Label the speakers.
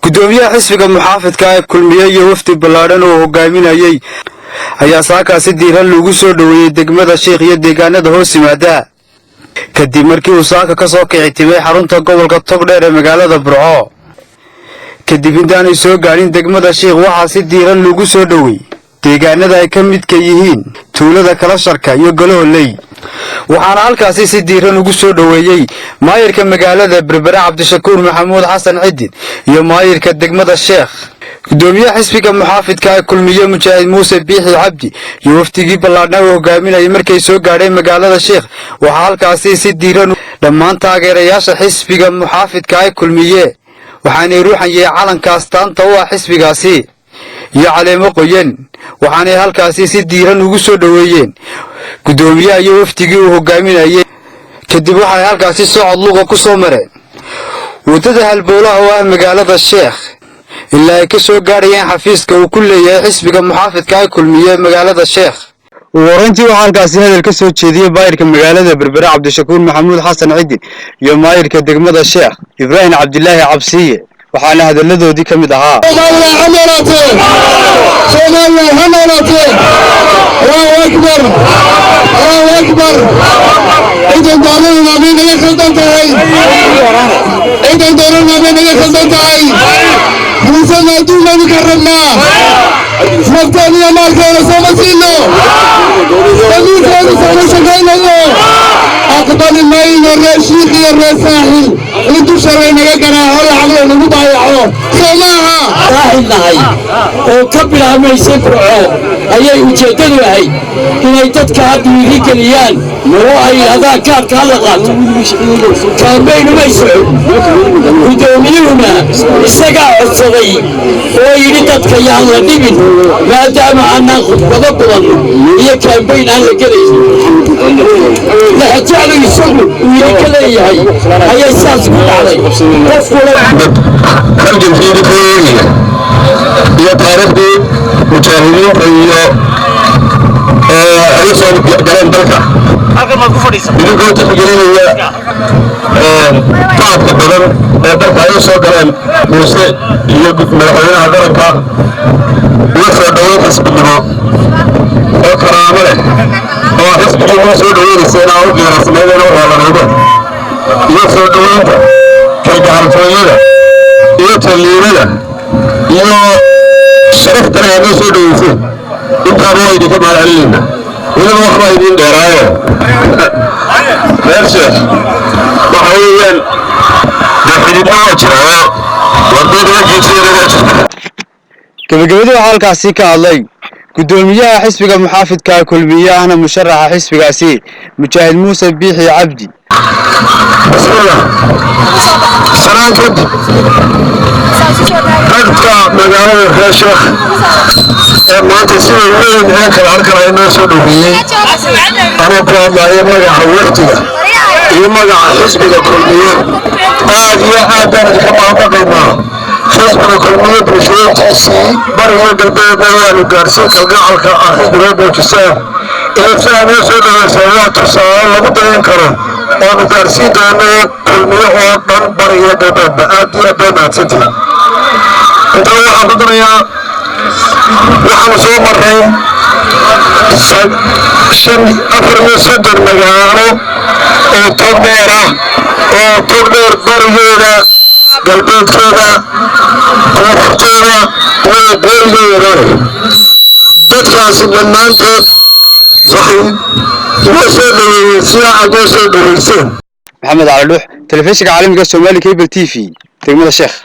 Speaker 1: gudoomiyaha xisbiga muxaafidka ee kulmiye iyo wafdi ballaaran oo hogaaminayay ayaa saakaasi diiran lagu soo dhaweeyay degmada Sheekh iyo deegaanada hoos yimaada kadib markii uu saaka ka soo kici timay xarunta gobolka Togdheer ee magaalada Burco kadib intaan ay soo gaarin degmada Sheekh waxa si diiran lagu soo dhaweeyay deegaanada ay ka mid ka yihiin tuulada kala sharka iyo Galooley waxaana halkaasi si diiran ugu soo dhaweeyay maayirka magaalada Berbera Cabdishakuur Maxamuud Xasan Cidin iyo maayirka degmada Sheekh gudoomiyaha xisbiga muxaafidka ee kulmiye Mujaahid Muuse Biixi Cabdi iyo waftigii ballaaran oo hogaaminayay markay soo gaareen magaalada Sheekh waxa halkaasi si diiran dhammaan taageerayaasha xisbiga muxaafidka ee kulmiye waxaanay ruuxayeen calanka astaanta u ah xisbigaasi iyo caleemo qoyan waxaanay halkaasi si diiran ugu soo dhaweeyeen gudoomiyaha iyo waftigii uu hogaaminayay kadib waxay halkaasi socod luuqa ku soo mareen wadada halbowlaha oo ah magaalada Sheekh ilaa ay ka soo gaarayeen xafiiska uu ku leeyahay xisbiga muxaafidka ee kulmiye magaalada Sheekh warantii waxa halkaasi hadal ka soo jeediyay maayirka magaalada Berbera Cabdishakuur Maxamuud Xasan Cidin iyo maayirka degmada Sheekh Ibrahim Cabdilaahi Cabsiye waxaana hadaladoodii kamid ahaa
Speaker 2: أقبل المين الرشيق الرساحل انتو شرين يقنا هلا علينا مضايعون سماها راحل نهي وكبر هم يسفرعون أي وجدوا هاي إن يتدك هذا يريك اليان وهي هذا كان كالغات كان بينه ما يسعود ودوميهما استقع الصغير ويريدتك يا الله نبن ما دام أن ناخذ بضبطا هي كان بين أهل القرية لا جعلوا يسعود ويريك هي أساس كل علي
Speaker 3: خلق في دفعية هي طارقي مجاهدين عيسى قلن دلكة إذن كنت تحجرين هي بعض قدرن دلكة عيسى قلن موسى يقف ملحوينها دلكة ويسا دوين حسب النمو وكرامله وحسب النمو سوى دوين السينة وقيا رسمين وعلى نوبة يسا دوين كالجعرفوينة يتليمنا يو شرفتنا يا نسو دوين انت ابوي دي كما علمنا ولا وحبا يدين درايه ماشي وحويا دحينا وجرا ودود وجيسيره
Speaker 1: gabagabadii halkaasi ka hadlay gudoomiyaha xisbiga muxaafidka kulmiyahana musharaxa xisbigaasi Mujaahid Muuse Biixi Cabdi
Speaker 3: bismillah salaan kadib dadka magaalada Sheekh ee maanta si weyn ee kala halkan inoo soo dhaweeyay ana ku hadlayo magaca waqtiga iyo magaca xisbiga kulmiye aad iyo aad ka maaqaynaa xisbiga kulmiye bulshada bariga dalbeedana gaarsiin kalgacalka ah xisbiga bulshada ee saamee soo dhaweysay tusaale lagu dayin karo oo gaarsiin doona kulmiye oo dhan bariga dalbeed aad iyo aad maadsantii inta waxaan ku darayaa waxaan soo maray afar iyo soddon magaalo oo Togdheer ah oo Togdheer barigeeda galbeedkeeda koonfurteeda iyo beerigeeda dadkaasi dhammaantood waxay inoo soo dhaweeyeen sida aad noo soo dhaweyseen
Speaker 1: Maxamed Cali Dhuux telefishinka caalamiga Soomaali Cable TV degmada Sheekh